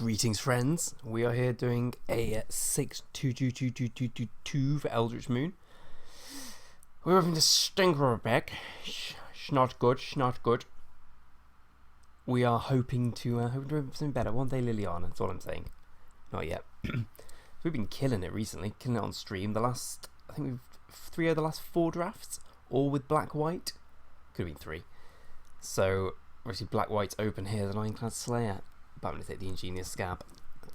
Greetings, friends. We are here doing a 6-2-2-2-2-2-2 for Eldritch Moon. We're having the stinker back. Not good. We are hoping to have something better. One day, Liliana. That's all I'm saying. Not yet. We've been killing it recently, killing it on stream. I think we've 3 of the last 4 drafts, all with black-white. Could have been 3. So, obviously, black-white's open here. The Ironclad Slayer. But I'm going to take the Ingenious Scab.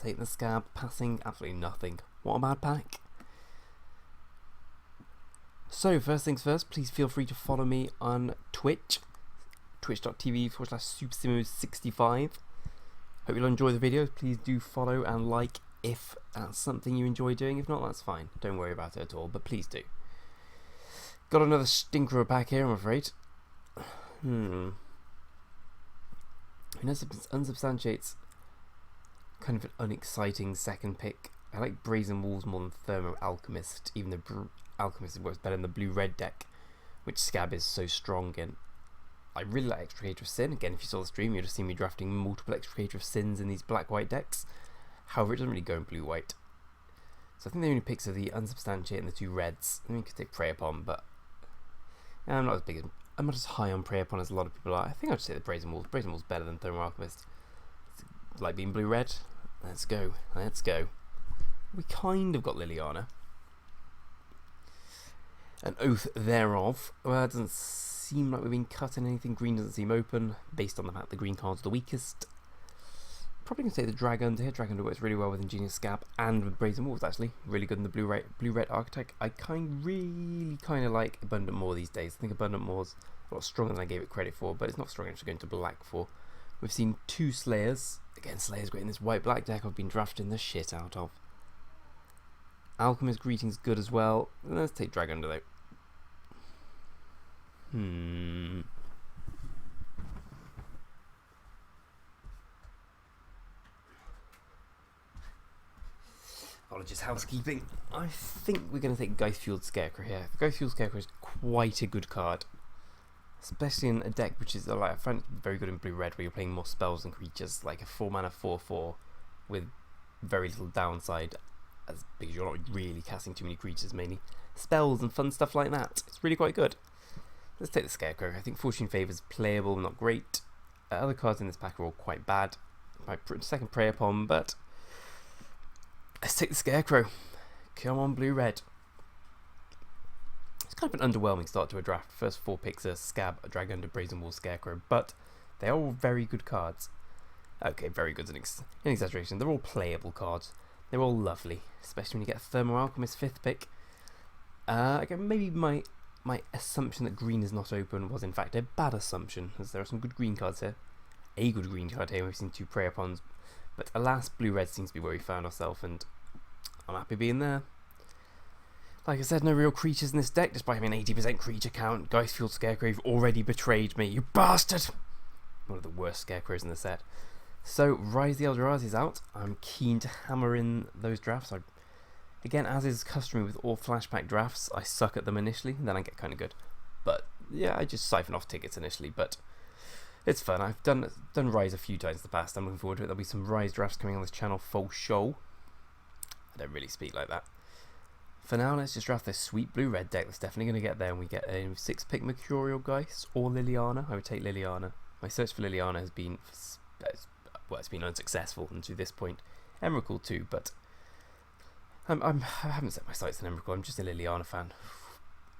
Take the Scab, passing absolutely nothing. What a bad pack. So, first things first, please feel free to follow me on Twitch. Twitch.tv/SuperSimos65. Hope you'll enjoy the videos. Please do follow and like if that's something you enjoy doing. If not, that's fine. Don't worry about it at all, but please do. Got another stinker of a pack here, I'm afraid. Unsubstantiates kind of an unexciting second pick. I like Brazen Wolves more than Thermo Alchemist, even though Alchemist works better than the blue-red deck, which Scab is so strong in. I really like Extricator of Sin. Again, if you saw the stream, you'd have seen me drafting multiple Extricator of Sins in these black-white decks. However, it doesn't really go in blue-white. So I think the only picks are the Unsubstantiate and the 2 reds. I mean, you could take Prey Upon, but I'm not as high on Prey Upon as a lot of people are. I think I'll just take the Brazen Wolves. Brazen Wolves better than Thermo Alchemist. It's like being blue-red. Let's go. We kind of got Liliana. An Oath thereof. Well, it doesn't seem like we've been cutting anything. Green doesn't seem open, based on the fact the green card's the weakest. Probably going to take the Dragon here. Dragon works really well with Ingenious Scab and with Brazen Wolves, actually. Really good in the blue-red archetype. I really kind of like Abundant Moor these days. I think Abundant Moor's a lot stronger than I gave it credit for, but it's not strong enough to go into black for. We've seen 2 Slayers. Again, Slayer's great in this white-black deck I've been drafting the shit out of. Alchemist Greeting's good as well. Let's take Dragon though. Apologies, housekeeping. I think we're going to take Geist-Fueled Scarecrow here. The Geist-Fueled Scarecrow is quite a good card, especially in a deck which is I find it very good in blue-red, where you're playing more spells than creatures, like a 4-mana 4/4 with very little downside, because you're not really casting too many creatures, mainly spells and fun stuff like that. It's really quite good. Let's take the Scarecrow. I think Fortune Favour's playable, not great. Other cards in this pack are all quite bad. My second Prey Upon, but let's take the Scarecrow. Come on, blue-red. It's kind of an underwhelming start to a draft. First 4 picks are Scab, a Dragon, a Brazen Wolf, Scarecrow, but they are all very good cards. Okay, very good is an exaggeration. They're all playable cards. They're all lovely, especially when you get a Thermo Alchemist 5th pick. Again, maybe my assumption that green is not open was in fact a bad assumption, as there are some good green cards here. A good green card here. We've seen 2 Prey Upons, but alas, blue-red seems to be where we found ourselves, and I'm happy being there. Like I said, no real creatures in this deck, despite having an 80% creature count. Geist-Fueled Scarecrow, you've already betrayed me, you bastard! One of the worst Scarecrows in the set. So, Rise the Eldrazi is out. I'm keen to hammer in those drafts. Again, as is customary with all flashback drafts, I suck at them initially, and then I get kind of good. But yeah, I just siphon off tickets initially, but it's fun. I've done Rise a few times in the past. I'm looking forward to it. There'll be some Rise drafts coming on this channel for show. I don't really speak like that. For now, let's just draft this sweet blue-red deck that's definitely going to get there, and we get a 6-pick Mercurial Geist or Liliana. I would take Liliana. My search for Liliana has been it's been unsuccessful, and to this point, Emrakul too, but I haven't set my sights on Emrakul. I'm just a Liliana fan.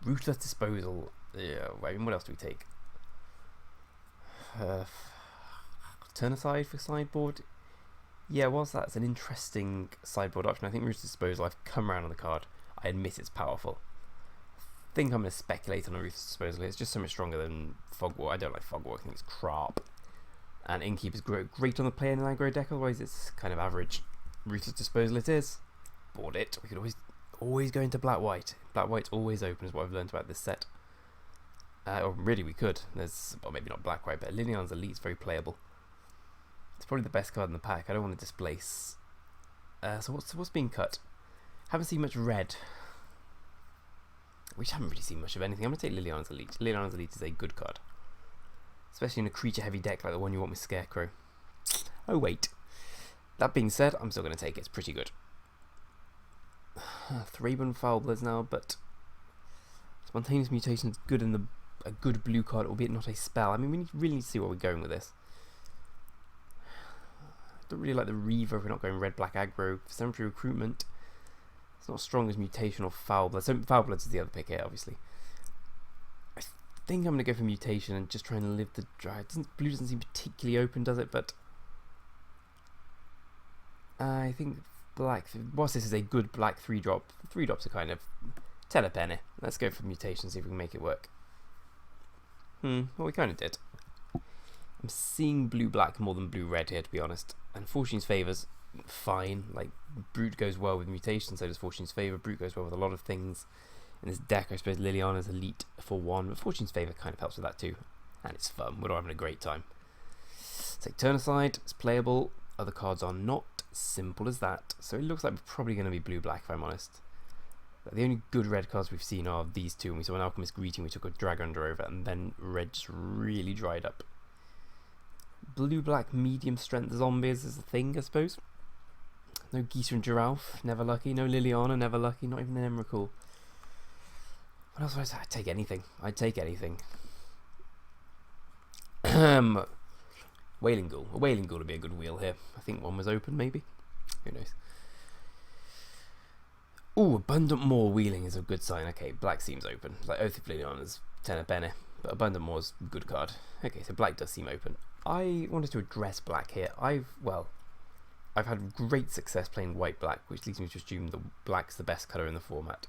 Ruthless Disposal. Yeah, I mean, what else do we take? Turn Aside for sideboard. Yeah, whilst that's an interesting sideboard option, I think Ruthless Disposal, I've come around on the card. I admit it's powerful. I think I'm going to speculate on a Ruthless Disposal. It's just so much stronger than Fogwalk. I don't like Fogwalk. I think it's crap. And Innkeep is great on the play in an aggro deck, otherwise it's kind of average. Ruthless Disposal it is. Board it. We could always go into black-white. Black-white's always open is what I've learned about this set. Or really we could. There's, well, maybe not black-white, but Liliana's Elite's very playable. It's probably the best card in the pack. I don't want to displace. So what's being cut? Haven't seen much red. We haven't really seen much of anything. I'm going to take Liliana's Elite. Liliana's Elite is a good card, especially in a creature-heavy deck like the one you want with Scarecrow. Oh wait, That being said, I'm still going to take it. It's pretty good. 3-1 Foul Bloods now, but Spontaneous Mutation is good in a good blue card, albeit not a spell. I mean, we really need to see where we're going with this. I don't really like the Reaver if we're not going red-black aggro. Cemetery Recruitment, it's not as strong as Mutation or Foul Blood. So Foul Bloods is the other pick here, obviously. I think I'm going to go for Mutation and just try and live the drive. Blue doesn't seem particularly open, does it? But I think black, whilst this is a good black 3-drop, 3-drops are kind of tell a penny. Let's go for Mutation, see if we can make it work. Well, we kind of did. I'm seeing blue-black more than blue-red here, to be honest. And Fortune's Favour's fine. Like, Brute goes well with Mutation, so does Fortune's Favour. Brute goes well with a lot of things. In this deck, I suppose Liliana's elite for 1, but Fortune's Favour kind of helps with that too. And it's fun. We're all having a great time. Take Turn Aside. It's playable. Other cards are not. Simple as that. So it looks like we're probably going to be blue-black, if I'm honest. The only good red cards we've seen are these two. And we saw an Alchemist Greeting, we took a Dragon over, and then red just really dried up. Blue-black medium strength zombies is a thing, I suppose. No Geezer and Giraffe, never lucky. No Liliana, never lucky. Not even an Emrakul. What else would I say? I'd take anything. I'd take anything. Wailing Ghoul. A Wailing Ghoul would be a good wheel here. I think one was open, maybe. Who knows? Ooh, Abundant Maw wheeling is a good sign. Okay, black seems open. Like Oath of Liliana's tenor bene, but Abundant Maw's a good card. Okay, so black does seem open. I wanted to address black here. I've had great success playing white-black, which leads me to assume that black's the best colour in the format.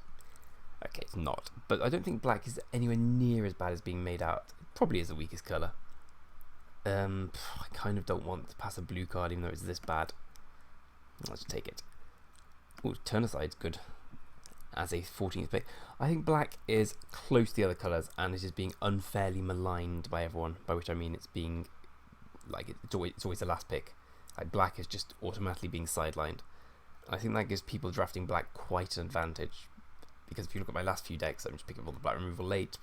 Okay, it's not. But I don't think black is anywhere near as bad as being made out. It probably is the weakest colour. I kind of don't want to pass a blue card even though it's this bad. Let's take it. Ooh, Turn Aside's good as a 14th pick. I think black is close to the other colours and it is being unfairly maligned by everyone, by which I mean it's being like it's always the last pick. Like black is just automatically being sidelined. I think that gives people drafting black quite an advantage, because if you look at my last few decks, I'm just picking up all the black removal late.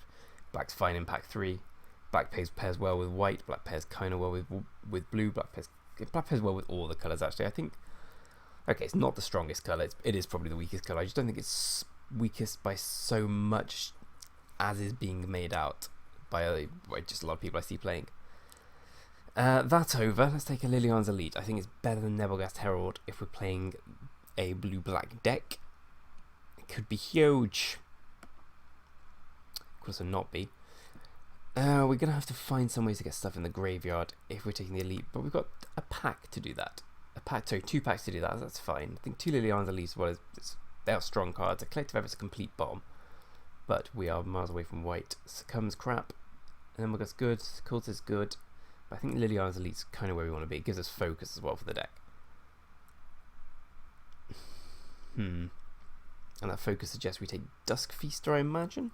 Black's fine in pack 3. Black pairs well with white. Black pairs kind of well with blue. Black pairs well with all the colours actually. I think. Okay, it's not the strongest colour. It is probably the weakest colour. I just don't think it's weakest by so much as is being made out by just a lot of people I see playing. That's over. Let's take a Liliana's Elite. I think it's better than Nebelgast Herald if we're playing a blue-black deck. It could be huge. Could also not be. We're going to have to find some ways to get stuff in the graveyard if we're taking the Elite, but we've got a pack to do that. Two packs to do that. That's fine. I think 2 Liliana's Elite they are strong cards. A Collective Effort's a complete bomb, but we are miles away from white. Succumbs crap. Nebelgast's good. Cult is good. I think Liliana's Elite's kind of where we want to be. It gives us focus as well for the deck. And that focus suggests we take Dusk Feaster, I imagine.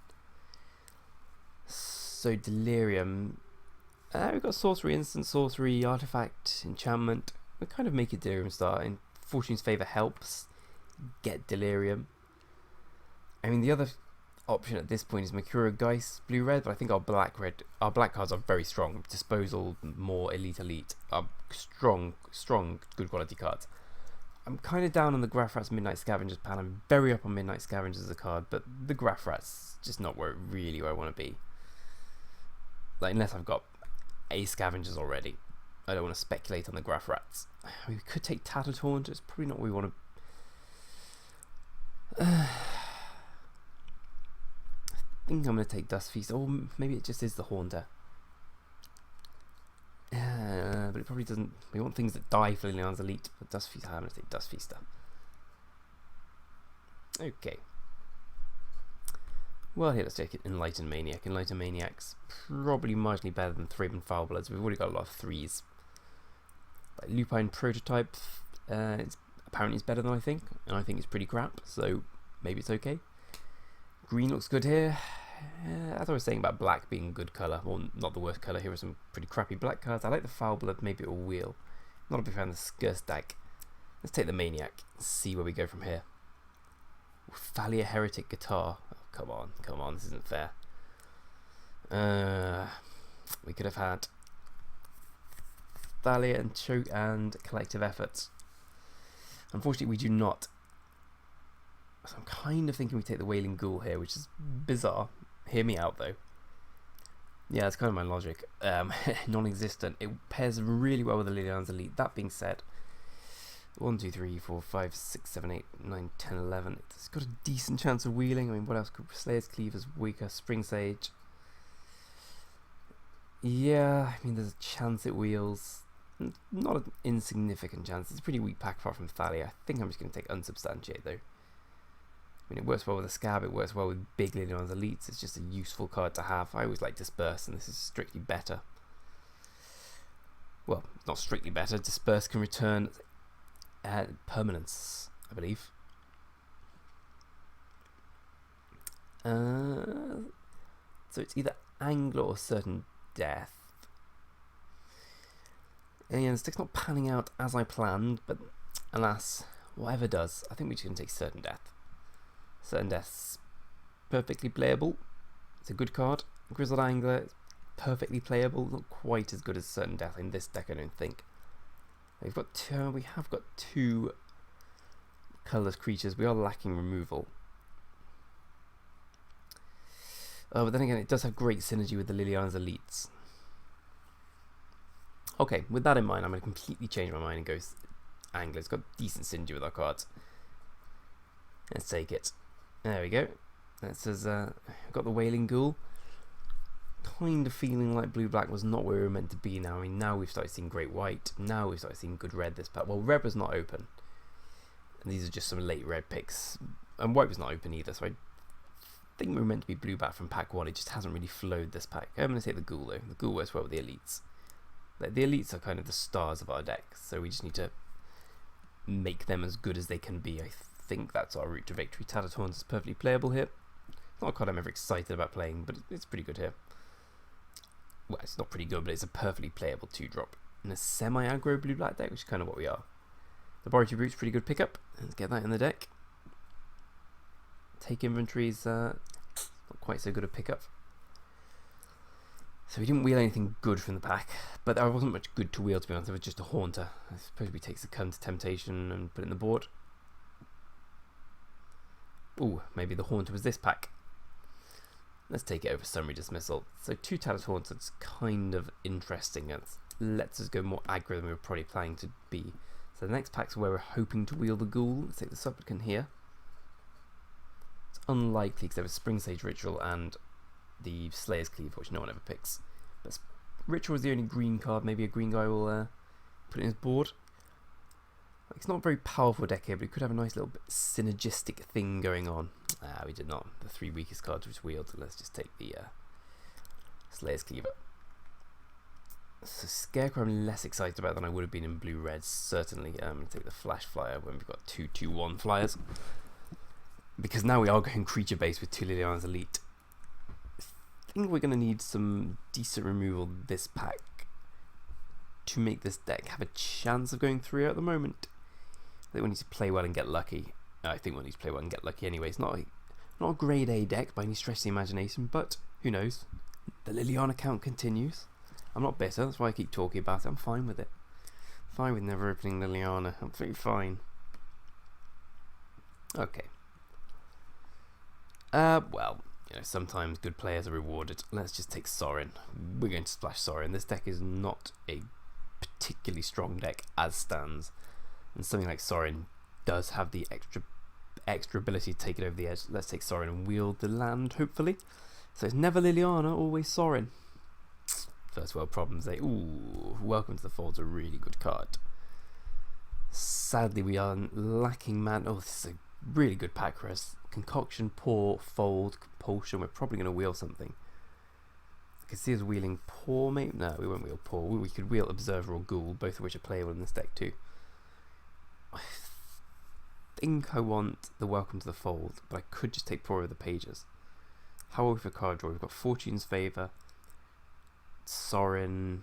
So Delirium. We've got Sorcery, Instant Sorcery, Artifact, Enchantment. We kind of make a Delirium start. In Fortune's Favour helps get Delirium. I mean, the other option at this point is Makura Geist blue-red, but I think our black cards are very strong. Disposal, more elite are strong, good quality cards. I'm kind of down on the Graph-Rat's Midnight Scavengers pad. I'm very up on Midnight Scavengers as a card, but the Graph-Rat's just not where I want to be. Like, unless I've got a Scavengers already. I don't want to speculate on the Graph-Rats. We could take Tattered Haunt, it's probably not what we want to... I think I'm going to take Dust Feast, or maybe it just is the Haunter. But it probably doesn't... We want things that die for Liliana's Elite, but Dust Feast, I'm going to take Dust Feaster. Okay. Well, here, let's take it. Enlighten Maniac. Enlighten Maniac's probably marginally better than Thraben Foulbloods. We've already got a lot of 3s. Like Lupine Prototype, apparently it's better than I think, and I think it's pretty crap, so maybe it's okay. Green looks good here. As I was saying about black being a good colour, well, not the worst colour, here are some pretty crappy black cards. I like the Foulblood, maybe it will wheel. Not a big fan of the Skirst deck. Let's take the Maniac and see where we go from here. Thalia Heretic Guitar. Oh, come on, this isn't fair. We could have had Thalia and Choke and Collective Efforts. Unfortunately, we do not. So I'm kind of thinking we take the Wailing Ghoul here, which is bizarre. Hear me out, though. Yeah, that's kind of my logic. Non-existent. It pairs really well with the Liliana's Elite. That being said, 1, 2, 3, 4, 5, 6, 7, 8, 9, 10, 11. It's got a decent chance of wheeling. I mean, what else could Slayer's Cleave is weaker? Spring Sage. Yeah, I mean, there's a chance it wheels. Not an insignificant chance. It's a pretty weak pack apart from Thalia. I think I'm just going to take Unsubstantiate, though. I mean, it works well with a Scab, it works well with big Liliana's Elites. It's just a useful card to have. I always like Disperse, and this is strictly better. Well, not strictly better. Disperse can return permanence, I believe. So it's either Angler or Certain Death. And yeah, the stick's not panning out as I planned, but alas, whatever does, I think we're just going to take Certain Death. Certain Death's perfectly playable. It's a good card. Grizzled Angler, perfectly playable. Not quite as good as Certain Death in this deck, I don't think. We have got two colourless creatures. We are lacking removal. But then again, it does have great synergy with the Liliana's Elites. Okay, with that in mind, I'm going to completely change my mind and go Angler. It's got decent synergy with our cards. Let's take it. There we go. That says, got the Wailing Ghoul. Kind of feeling like blue-black was not where we were meant to be now. I mean, now we've started seeing great white. Now we've started seeing good red this pack. Well, red was not open. And these are just some late red picks. And white was not open either, so I think we were meant to be blue-black from pack 1. It just hasn't really flowed this pack. I'm going to take the Ghoul, though. The Ghoul works well with the Elites. The Elites are kind of the stars of our deck, so we just need to make them as good as they can be. I think that's our route to victory. Tattered Horns is perfectly playable here. It's not a card I'm ever excited about playing, but it's pretty good here. Well, it's not pretty good, but it's a perfectly playable 2-drop in a semi-aggro blue-black deck, which is kind of what we are. Laboratory Brute's pretty good pickup. Let's get that in the deck. Take Inventory's not quite so good a pickup. So we didn't wheel anything good from the pack, but there wasn't much good to wheel, to be honest. It was just a Haunter. I suppose we take Succumb to Temptation and put it in the board. Ooh, maybe the Haunter was this pack. Let's take it over Summary Dismissal. So 2 Tattered Haunts, it's kind of interesting. It lets us go more aggro than we were probably planning to be. So the next pack's where we're hoping to wheel the Ghoul. Let's take the Supplicant here. It's unlikely because there was Spring Sage Ritual and the Slayer's Cleave, which no one ever picks. But Ritual is the only green card. Maybe a green guy will put it in his board. It's not a very powerful deck here, but it could have a nice little synergistic thing going on. We did not. The 3 weakest cards which wheeled, so let's just take the Slayer's Cleaver. So Scarecrow I'm less excited about than I would have been in blue-red, certainly. I'm going to take the Flash Flyer when we've got 2/2/1 flyers. Because now we are going creature-based with 2 Liliana's Elite. I think we're going to need some decent removal this pack to make this deck have a chance of going through at the moment. I think we need to play well and get lucky. I think we'll need to play well and get lucky anyway. It's not a grade A deck by any stretch of the imagination, but who knows? The Liliana count continues. I'm not bitter, that's why I keep talking about it. I'm fine with it. Fine with never opening Liliana. I'm pretty fine. Okay. Well, you know, sometimes good players are rewarded. Let's just take Sorin. We're going to splash Sorin. This deck is not a particularly strong deck as stands, and something like Sorin does have the extra ability to take it over the edge. Let's take Sorin and wield the land, hopefully. So it's never Liliana, always Sorin. First world problems, ooh, Welcome to the Fold's a really good card. Sadly, we are lacking man. Oh, this is a really good pack for us. Concoction, Pour, Fold, Compulsion. We're probably going to wheel something. I can see us wheeling Pour, maybe? No, we won't wheel Pour. We could wheel Observer or Ghoul, both of which are playable in this deck too. I think I want the Welcome to the Fold, but I could just take Pour over the pages. How are we for card draw? We've got Fortune's Favour, Sorin.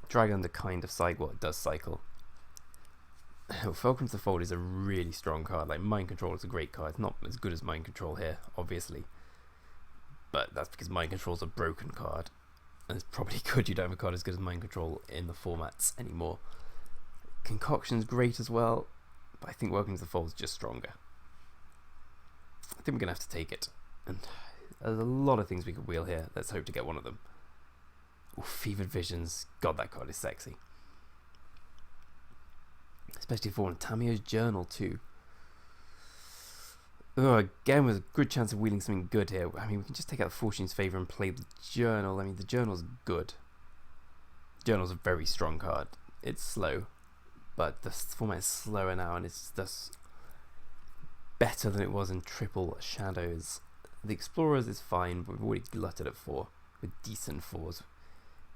Dragon Under kind of cycle. Well, it does cycle. Welcome to the Fold is a really strong card. Like Mind Control is a great card. It's not as good as Mind Control here, obviously, but that's because Mind Control is a broken card, and it's probably good you don't have a card as good as Mind Control in the formats anymore. Concoction's great as well, but I think Welcome to the Fold is just stronger. I think we're going to have to take it. And there's a lot of things we could wheel here. Let's hope to get one of them. Ooh, Fevered Visions. God, that card is sexy. Especially for one. Tamio's Journal too. Oh, again with a good chance of wheeling something good here. I mean, we can just take out Fortune's Favour and play the Journal. I mean, the Journal's good. Journal's a very strong card. It's slow, but the format is slower now, and it's just better than it was in Triple Shadows. The Explorers is fine, but we've already glutted at 4 with decent 4s.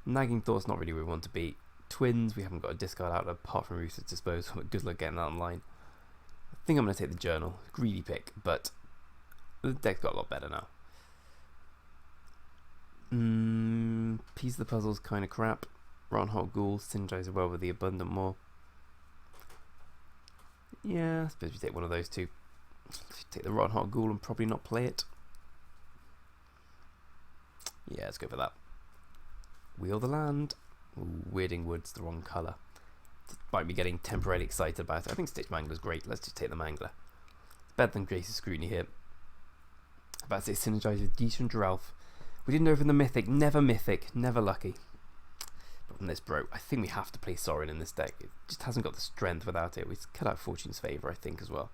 Nagging Thought's not really where we want to be. Twins, we haven't got a discard out apart from Ruthless Disposal, but good luck getting that online. I think I'm going to take the Journal. Greedy pick, but the deck's got a lot better now. Piece of the Puzzle's kind of crap. Rotten Hot Ghoul synergizes well with the Abundant Maw. Yeah, I suppose we take one of those two. Take the Rotten Hot Ghoul and probably not play it. Yeah, let's go for that. Wheel the land. Ooh, Weirding Wood's the wrong colour. Might be getting temporarily excited about it. I think Stitch Mangler's great. Let's just take the Mangler. It's better than Grace's Scrutiny here. About to say synergize with Decent Giralf. We didn't open the Mythic. Never Mythic. Never lucky. But from this bro, I think we have to play Sorin in this deck. It just hasn't got the strength without it. We cut out Fortune's Favour, I think, as well.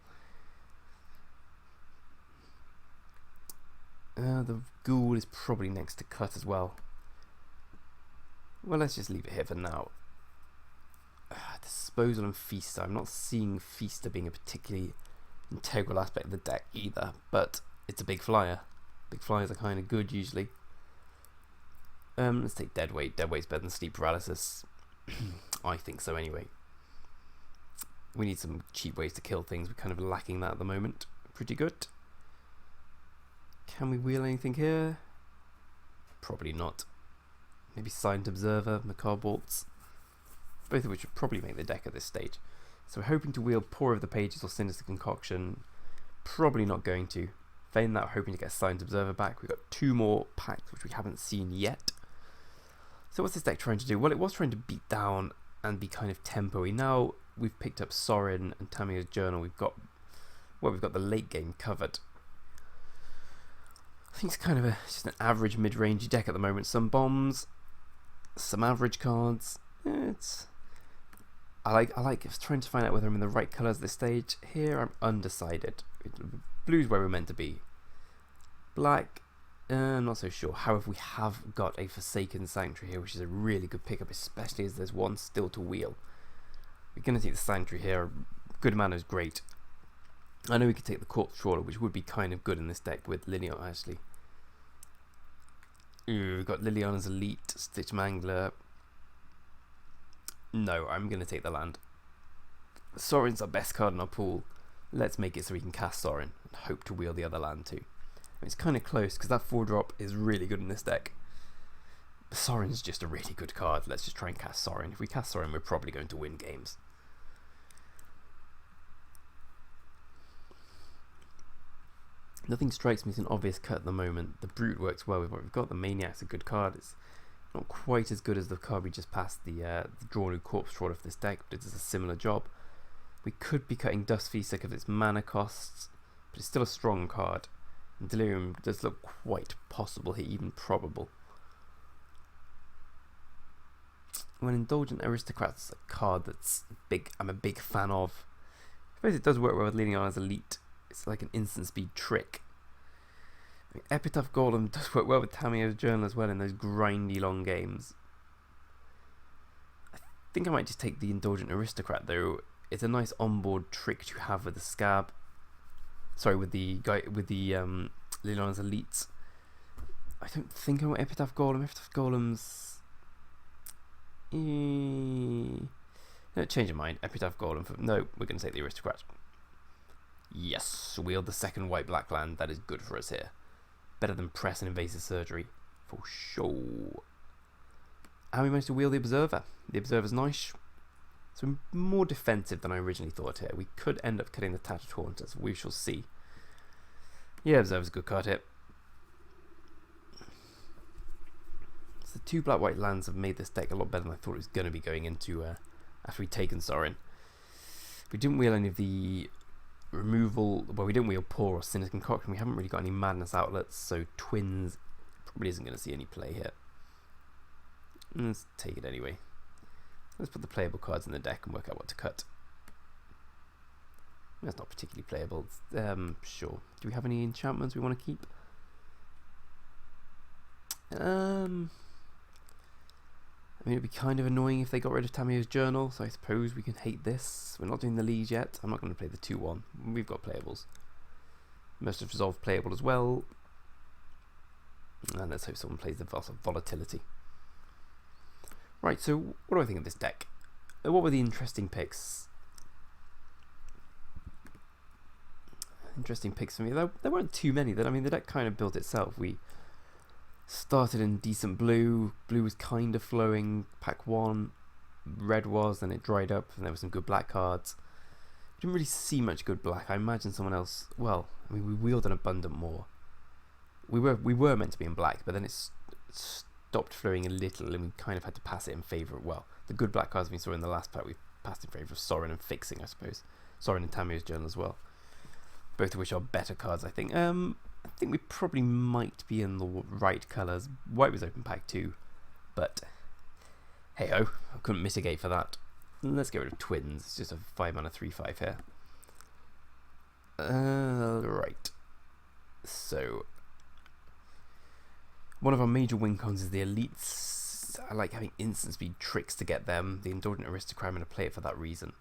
The Ghoul is probably next to cut as well. Well, let's just leave it here for now. Disposal and Feaster. I'm not seeing Feaster being a particularly integral aspect of the deck either, but it's a big flyer. Big flyers are kind of good usually. Let's take Deadweight. Deadweight's better than Sleep Paralysis. I think so anyway. We need some cheap ways to kill things. We're kind of lacking that at the moment. Pretty good. Can we wheel anything here? Probably not. Maybe Silent Observer, Macabre Bolts. Both of which would probably make the deck at this stage. So we're hoping to wheel Pour Over the Pages or Sinister Concoction. Probably not going to. Failing that, we're hoping to get Silent Observer back. We've got 2 more packs which we haven't seen yet. So what's this deck trying to do? Well, it was trying to beat down and be kind of tempo-y. Now we've picked up Sorin and Tamio's Journal. We've got the late game covered. I think it's kind of just an average mid-range deck at the moment. Some bombs, some average cards. I like trying to find out whether I'm in the right colours at this stage. Here I'm undecided. Blue's where we're meant to be. Black, I'm not so sure. However, we have got a Forsaken Sanctuary here, which is a really good pickup, especially as there's one still to wheel. We're going to take the Sanctuary here. Good mana is great. I know we could take the Corpse Trawler, which would be kind of good in this deck with Liliana, actually. Ooh, we've got Liliana's Elite, Stitch Mangler. No, I'm going to take the land. Sorin's our best card in our pool. Let's make it so we can cast Sorin and hope to wheel the other land too. I mean, it's kind of close because that 4-drop is really good in this deck. Sorin's just a really good card. Let's just try and cast Sorin. If we cast Sorin, we're probably going to win games. Nothing strikes me as an obvious cut at the moment. The Brute works well with what we've got. The Maniac's a good card. It's not quite as good as the card we just passed, the Draw New Corpse Trawler for this deck, but it does a similar job. We could be cutting Dust Feaster because of its mana costs, but it's still a strong card. And Delirium does look quite possible here, even probable. When Indulgent Aristocrat's a card that's big, I'm a big fan of. I suppose it does work well with Liliana's Elite. It's like an instant speed trick. I mean, Epitaph Golem does work well with Tamio's Journal as well in those grindy long games. I think I might just take the Indulgent Aristocrat though. It's a nice onboard trick to have with the Scab. Sorry, with the Liliana's Elites. I don't think I want Epitaph Golem. Epitaph Golem's... No, change your mind. Epitaph Golem for... No, we're going to take the Aristocrat. Yes, wield the second white-black land. That is good for us here. Better than Press and Invasive Surgery, for sure. And we managed to wield the Observer. The Observer's nice. So more defensive than I originally thought here. We could end up cutting the Tattered Haunters. We shall see. Yeah, Observer's a good card here. So the 2 black-white lands have made this deck a lot better than I thought it was going to be going into after we'd taken Sorin. We didn't wheel any of the removal. Well, we didn't wheel Pour or Sinister Concoction. We haven't really got any Madness outlets, so Twins probably isn't going to see any play here. Let's take it anyway. Let's put the playable cards in the deck and work out what to cut. That's not particularly playable. Sure. Do we have any enchantments we want to keep? I mean, it'd be kind of annoying if they got rid of Tamiyo's Journal, so I suppose we can hate this. We're not doing the Liege yet. I'm not going to play the 2-1. We've got playables. Most of Resolve playable as well. And let's hope someone plays the Volatility. Right, so what do I think of this deck? What were the interesting picks? Interesting picks for me. There weren't too many. I mean, the deck kind of built itself. We started in decent blue. Blue was kind of flowing. Pack 1. Red was, then it dried up, and there were some good black cards. We didn't really see much good black. I imagine someone else. Well, I mean, we wheeled an abundant more. We were meant to be in black, but then it stopped flowing a little, and we kind of had to pass it in favour of, well, the good black cards we saw in the last pack, we passed in favour of Sorin and Fixing, I suppose. Sorin and Tamiyo's Journal as well. Both of which are better cards, I think. I think we probably might be in the right colours. White was open pack 2, but hey-ho, I couldn't mitigate for that. Let's get rid of Twins. It's just a 5-mana 3/5 here. Right. So, one of our major win cons is the elites. I like having instant speed tricks to get them. The Indulgent Aristocrat, I'm going to play it for that reason.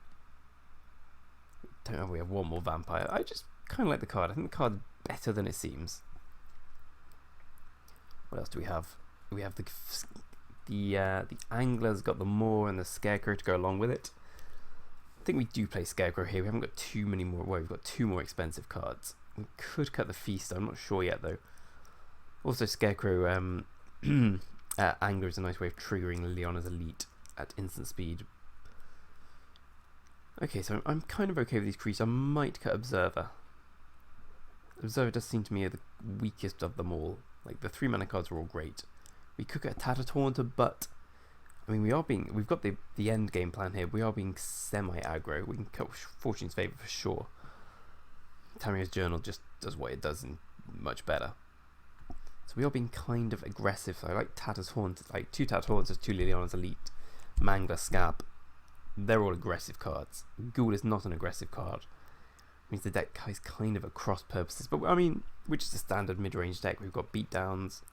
Don't know if we have one more Vampire. I just kind of like the card. I think the card's better than it seems. What else do we have? We have the Angler's got the Moor and the Scarecrow to go along with it. I think we do play Scarecrow here. We haven't got too many more. Well, we've got 2 more expensive cards. We could cut the Feast. I'm not sure yet though. Also, Scarecrow Angler is a nice way of triggering Leona's Elite at instant speed. Okay, so I'm kind of okay with these creatures. I might cut Observer. Observer does seem to me the weakest of them all. Like, the 3-mana cards are all great. We could get a Tattertaunter, but I mean, we've got the end game plan here. We are being semi-aggro. We can cut Fortune's Favour for sure. Tamiyo's Journal just does what it does and much better. So we are being kind of aggressive. So I like Tattertaunter, like 2 Tattertaunters, 2 Liliana's Elite, Mangler, Scab. They're all aggressive cards. Ghoul is not an aggressive card. It means the deck is kind of at cross purposes. But I mean, we're just a standard mid-range deck. We've got beatdowns.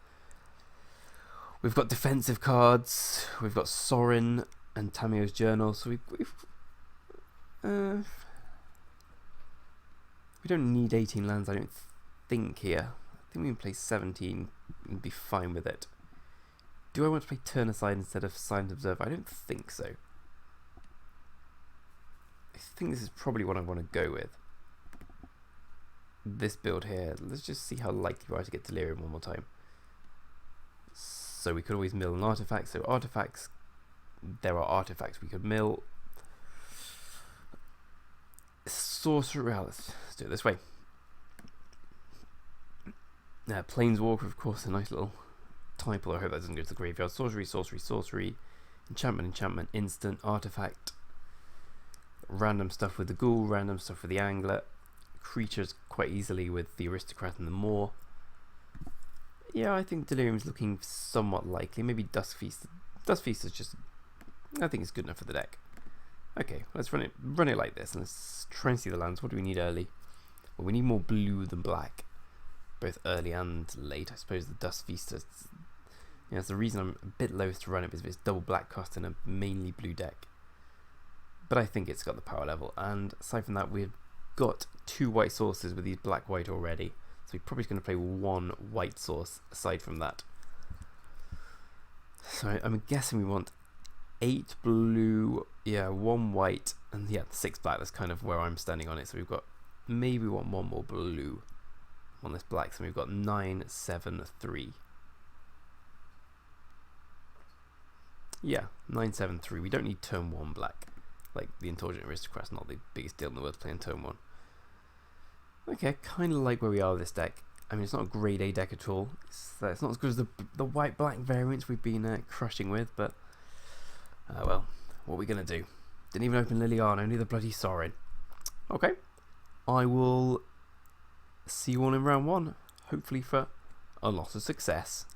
We've got defensive cards. We've got Sorin and Tamiyo's Journal. So we don't need 18 lands, I don't think, here. I think we can play 17 and be fine with it. Do I want to play Turn Aside instead of Silent Observer? I don't think so. I think this is probably what I want to go with. This build here. Let's just see how likely we are to get Delirium one more time. So we could always mill an artifact. So artifacts, there are artifacts we could mill. Sorcerer, well, let's do it this way. Planeswalker, of course, a nice little type, although I hope that doesn't go to the graveyard. Sorcery, sorcery, sorcery. Enchantment, enchantment, instant, artifact. Random stuff with the Ghoul, random stuff with the Angler. Creatures quite easily with the Aristocrat and the Moor. Yeah, I think Delirium's looking somewhat likely. Maybe Dusk Feast. Dusk Feast is just, I think it's good enough for the deck. Okay, let's run it like this, and let's try and see the lands. What do we need early? Well, we need more blue than black, both early and late. I suppose the Dusk Feast is, it's the reason I'm a bit loath to run it, because it's double black cost in a mainly blue deck. But I think it's got the power level, and aside from that, we've got 2 white sources with these black-white already, so we're probably going to play 1 white source aside from that. So I'm guessing we want 8 blue, 1 white, and 6 black. That's kind of where I'm standing on it. So we've got, maybe we want 1 more blue on this black, so we've got 9, 7, 3. Yeah, 9, 7, 3. We don't need turn 1 black. Like, the Indulgent Aristocrat's not the biggest deal in the world to play in turn 1. Okay, I kind of like where we are with this deck. I mean, it's not a grade A deck at all. It's not as good as the white-black variants we've been crushing with, but well, what are we going to do? Didn't even open Liliana, only the bloody Sorin. Okay, I will see you all in round 1, hopefully for a lot of success.